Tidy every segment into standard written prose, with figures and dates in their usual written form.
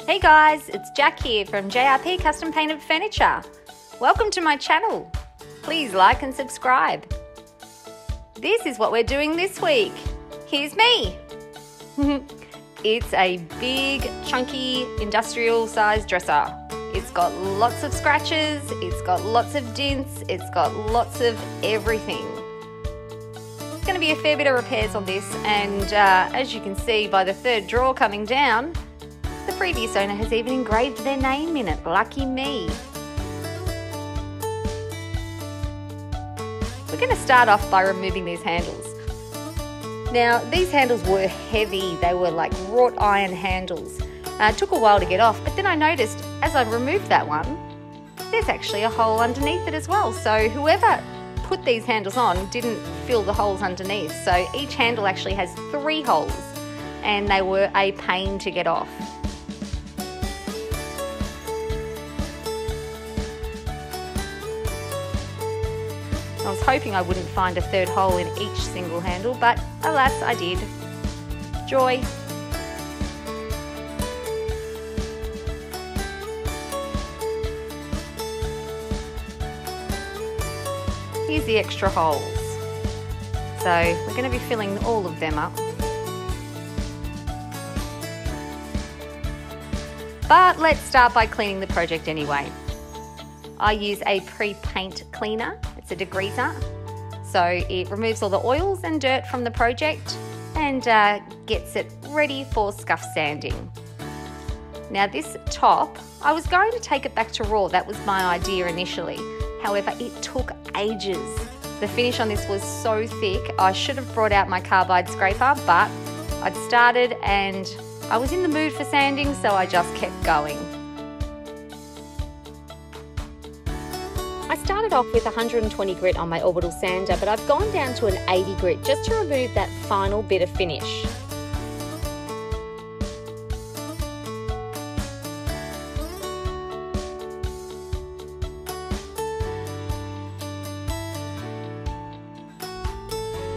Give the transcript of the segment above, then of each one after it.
Hey guys, it's Jack here from JRP Custom Painted Furniture. Welcome to my channel. Please like and subscribe. This is what we're doing this week. Here's me. It's a big, chunky, industrial sized dresser. It's got lots of scratches, it's got lots of dents, it's got lots of everything. There's going to be a fair bit of repairs on this, and as you can see by the third drawer coming down, the previous owner has even engraved their name in it. Lucky me. We're going to start off by removing these handles. Now, these handles were heavy. They were like wrought iron handles. It took a while to get off, but then I noticed as I removed that one, there's actually a hole underneath it as well. So whoever put these handles on didn't fill the holes underneath. So each handle actually has 3 holes, and they were a pain to get off. I was hoping I wouldn't find a 3rd hole in each single handle, but alas, I did. Joy. Here's the extra holes. So we're going to be filling all of them up. But let's start by cleaning the project anyway. I use a pre-paint cleaner. It's a degreaser, so it removes all the oils and dirt from the project and gets it ready for scuff sanding. Now this top, I was going to take it back to raw. That was my idea initially. However, it took ages. The finish on this was so thick, I should have brought out my carbide scraper, but I'd started and I was in the mood for sanding, so I just kept going. I started off with 120 grit on my orbital sander, but I've gone down to an 80 grit just to remove that final bit of finish.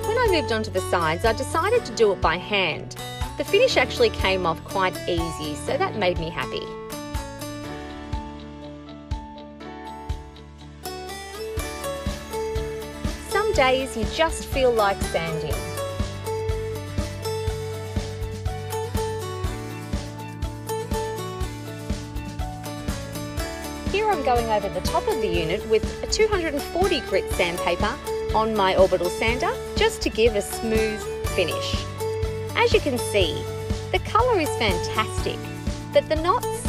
When I moved on to the sides, I decided to do it by hand. The finish actually came off quite easy, so that made me happy. Some days you just feel like sanding. Here I'm going over the top of the unit with a 240 grit sandpaper on my orbital sander just to give a smooth finish. As you can see, the colour is fantastic, but the knots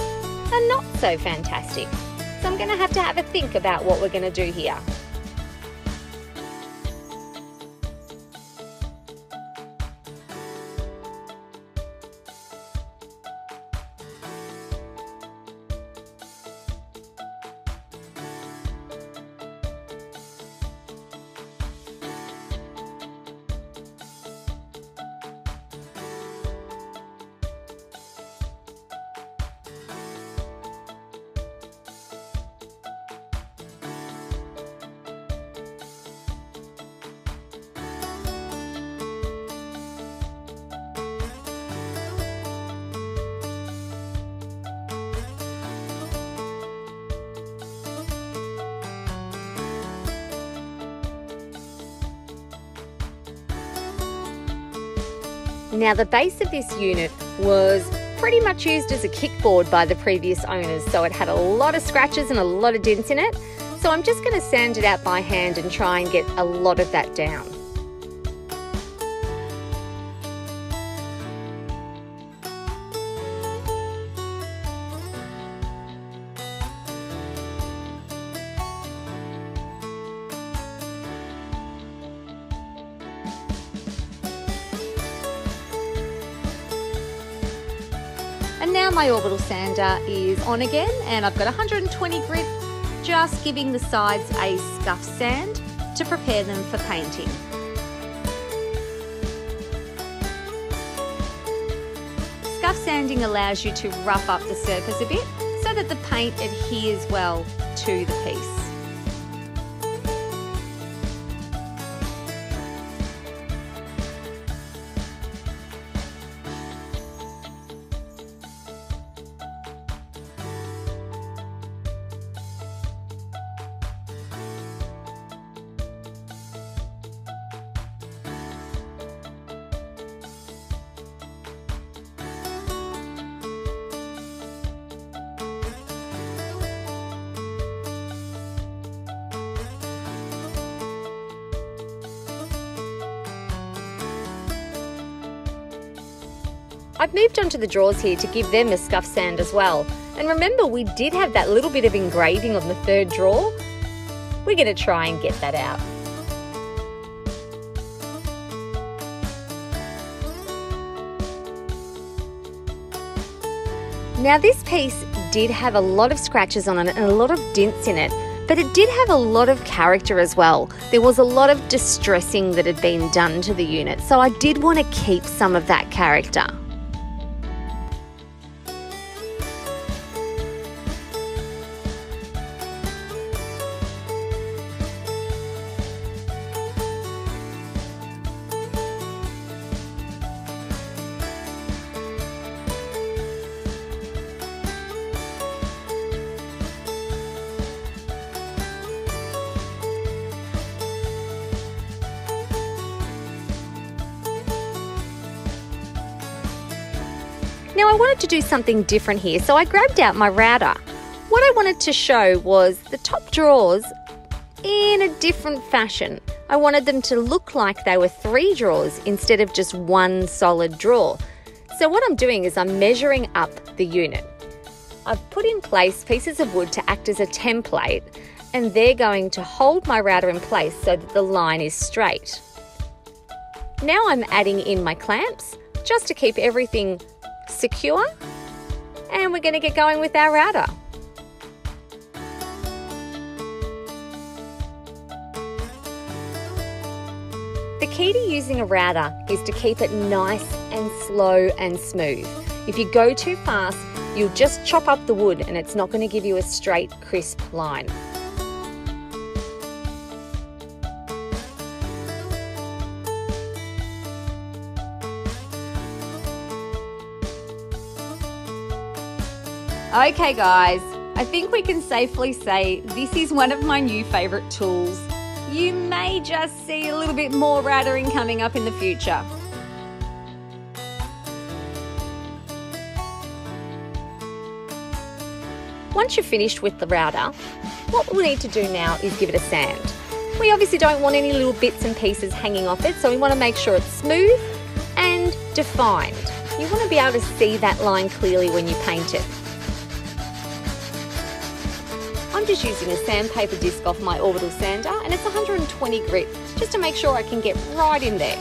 are not so fantastic. So I'm going to have a think about what we're going to do here. Now the base of this unit was pretty much used as a kickboard by the previous owners, so it had a lot of scratches and a lot of dents in it. So I'm just going to sand it out by hand and try and get a lot of that down. And now my orbital sander is on again, and I've got 120 grit, just giving the sides a scuff sand to prepare them for painting. Scuff sanding allows you to rough up the surface a bit so that the paint adheres well to the piece. I've moved on to the drawers here to give them a scuff sand as well. And remember, we did have that little bit of engraving on the third drawer. We're going to try and get that out. Now this piece did have a lot of scratches on it and a lot of dents in it, but it did have a lot of character as well. There was a lot of distressing that had been done to the unit, so I did want to keep some of that character. Now I wanted to do something different here, so I grabbed out my router. What I wanted to show was the top drawers in a different fashion. I wanted them to look like they were 3 drawers instead of just one solid drawer. So what I'm doing is I'm measuring up the unit. I've put in place pieces of wood to act as a template, and they're going to hold my router in place so that the line is straight. Now I'm adding in my clamps just to keep everything secure, and we're going to get going with our router. The key to using a router is to keep it nice and slow and smooth. If you go too fast, you'll just chop up the wood and it's not going to give you a straight, crisp line. Okay guys, I think we can safely say this is one of my new favourite tools. You may just see a little bit more routering coming up in the future. Once you're finished with the router, what we'll need to do now is give it a sand. We obviously don't want any little bits and pieces hanging off it, so we want to make sure it's smooth and defined. You want to be able to see that line clearly when you paint it. I'm just using a sandpaper disc off my orbital sander, and it's 120 grit, just to make sure I can get right in there.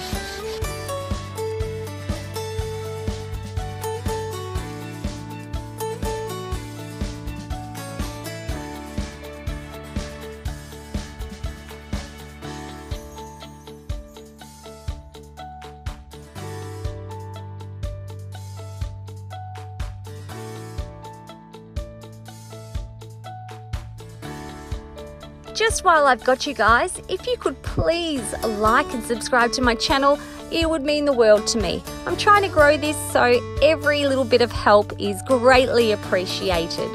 Just while I've got you guys, if you could please like and subscribe to my channel, it would mean the world to me. I'm trying to grow this, so every little bit of help is greatly appreciated.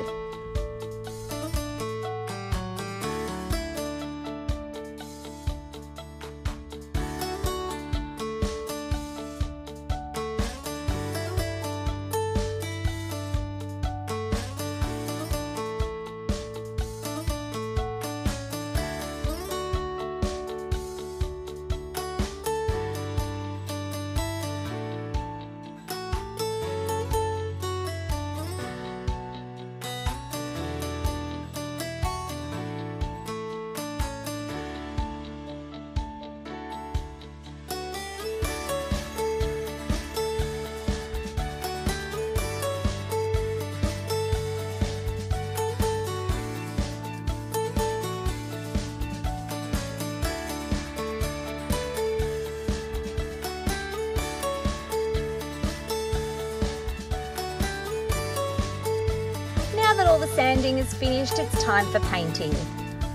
Now that all the sanding is finished, it's time for painting.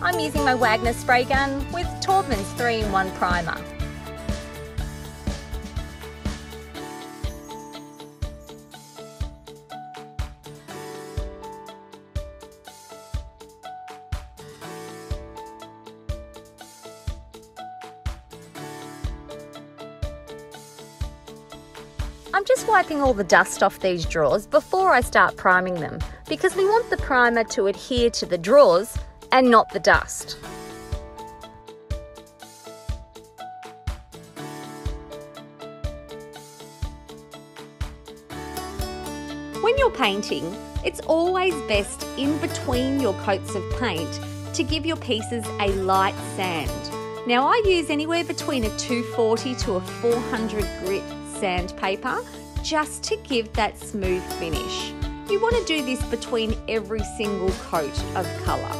I'm using my Wagner spray gun with Taubman's 3-in-1 primer. I'm just wiping all the dust off these drawers before I start priming them, because we want the primer to adhere to the drawers and not the dust. When you're painting, it's always best in between your coats of paint to give your pieces a light sand. Now I use anywhere between a 240 to a 400 grit sandpaper just to give that smooth finish. You want to do this between every single coat of colour.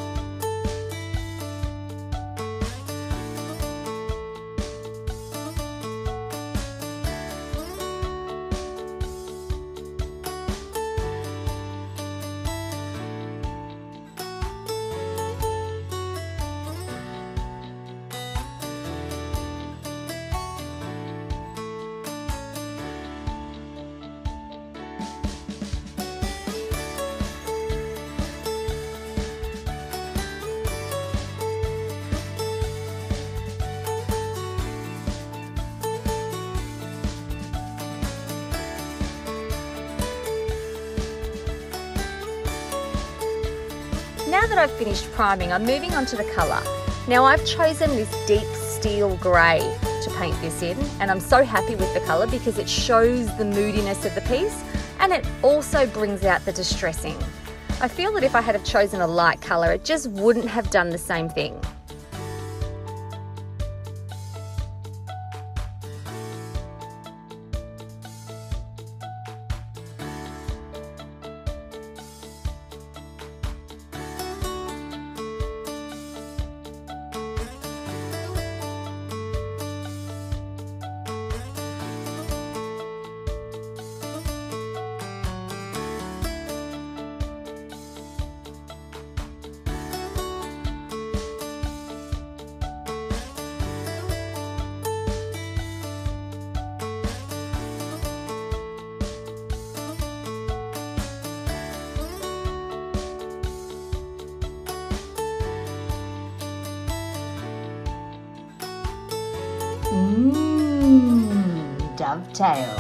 Now that I've finished priming, I'm moving on to the colour. Now I've chosen this deep steel grey to paint this in, and I'm so happy with the colour because it shows the moodiness of the piece and it also brings out the distressing. I feel that if I had have chosen a light colour, it just wouldn't have done the same thing. Dovetails.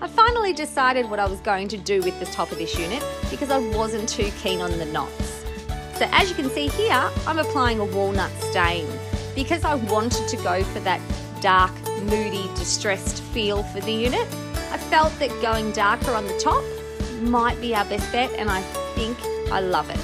I finally decided what I was going to do with the top of this unit because I wasn't too keen on the knots. So as you can see here, I'm applying a walnut stain because I wanted to go for that dark, moody, distressed feel for the unit. I felt that going darker on the top might be our best bet, and I think I love it.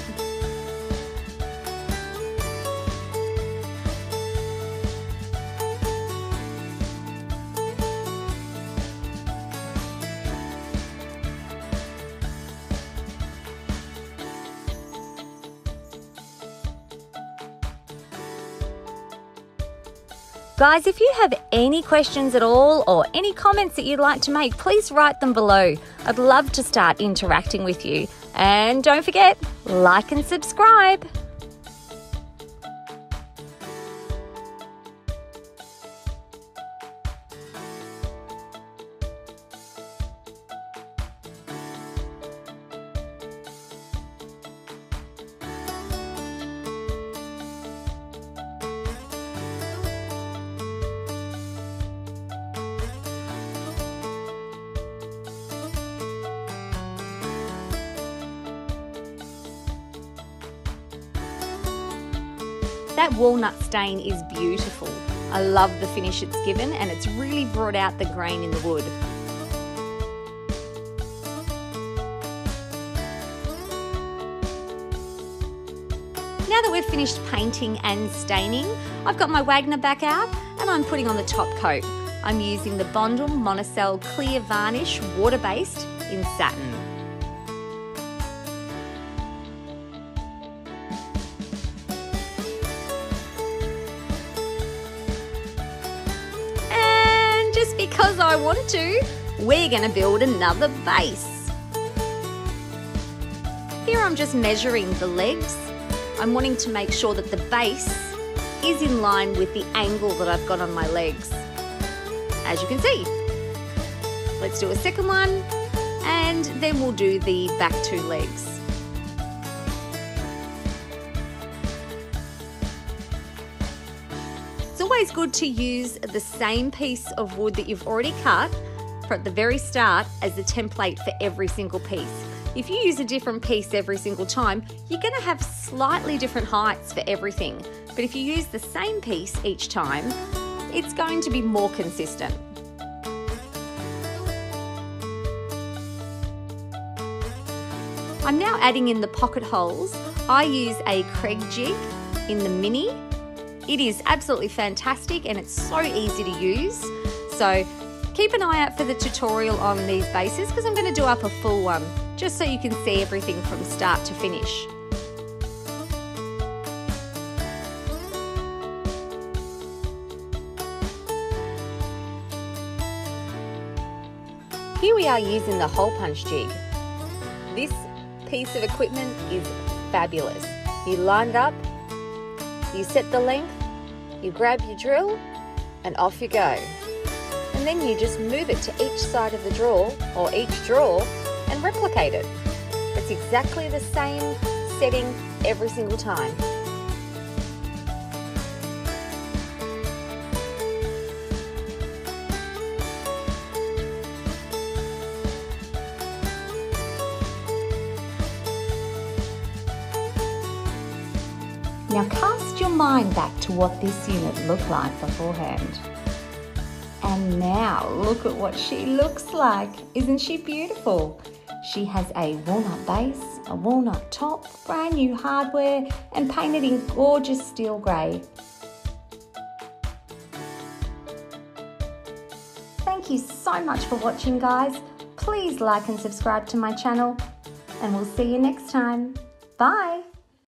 Guys, if you have any questions at all or any comments that you'd like to make, please write them below. I'd love to start interacting with you. And don't forget, like and subscribe. That walnut stain is beautiful. I love the finish it's given, and it's really brought out the grain in the wood. Now that we've finished painting and staining, I've got my Wagner back out and I'm putting on the top coat. I'm using the Bondall Monocel Clear Varnish Waterbased in Satin. Because I want to, we're going to build another base. Here I'm just measuring the legs. I'm wanting to make sure that the base is in line with the angle that I've got on my legs. As you can see. Let's do a second one, and then we'll do the back two legs. It's always good to use the same piece of wood that you've already cut at the very start as the template for every single piece. If you use a different piece every single time, you're going to have slightly different heights for everything. But if you use the same piece each time, it's going to be more consistent. I'm now adding in the pocket holes. I use a Craig jig in the mini. It is absolutely fantastic and it's so easy to use. So keep an eye out for the tutorial on these bases because I'm going to do up a full one just so you can see everything from start to finish. Here we are using the hole punch jig. This piece of equipment is fabulous. You line it up, you set the length, you grab your drill and off you go. And then you just move it to each side of the drawer or each drawer and replicate it. It's exactly the same setting every single time. Now cast your mind back to what this unit looked like beforehand. And now look at what she looks like. Isn't she beautiful? She has a walnut base, a walnut top, brand new hardware, and painted in gorgeous steel grey. Thank you so much for watching, guys. Please like and subscribe to my channel, and we'll see you next time. Bye.